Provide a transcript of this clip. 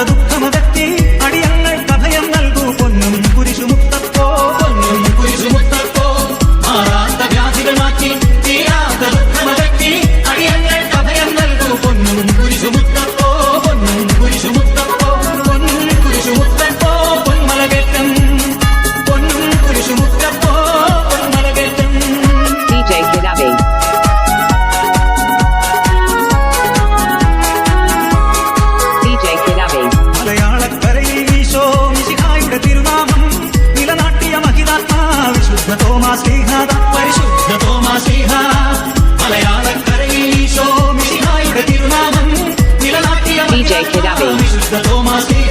ദുഃഖമകറ്റി അടിയങ്ങൾക്ക് അഭയം നൽകൂ പൊന്നും കുരിശുമുത്തപ്പോ പൊന്നും കുരിശുമുത്തപ്പോ മാറാത്ത വ്യാധികൾ മാറ്റി തീരാത്ത ദുഃഖമകറ്റി അടിയങ്ങൾക്ക് അഭയം നൽകൂ പൊന്നും കുരിശുമുത്തപ്പോ പൊന്നും കുരിശുമുത്തപ്പോ പൊന്നും കുരിശുമുത്തപ്പോ പൊന്മലകേറ്റം പൊന്നും കുരിശുമുത്തപ്പോ പൊന്മലകേറ്റം. DJ Kidavi. DJ Kidavi. മലയാളക്കരയിൽ Isho മിശിഹായുടെ തിരുനാമം നിലനാട്ടിയ മഹിതാത്മാ വിശുദ്ധ തോമാശ്ലീഹാദാ പരിശുദ്ധ തോമാശ്ലീഹാ. മലയാളക്കരയിൽ ഈശോ മിശിഹായുടെ തിരുനാമം നിലനാട്ടിയ DJ Kidavi. വിശുദ്ധ തോമാശ്ലീഹാ.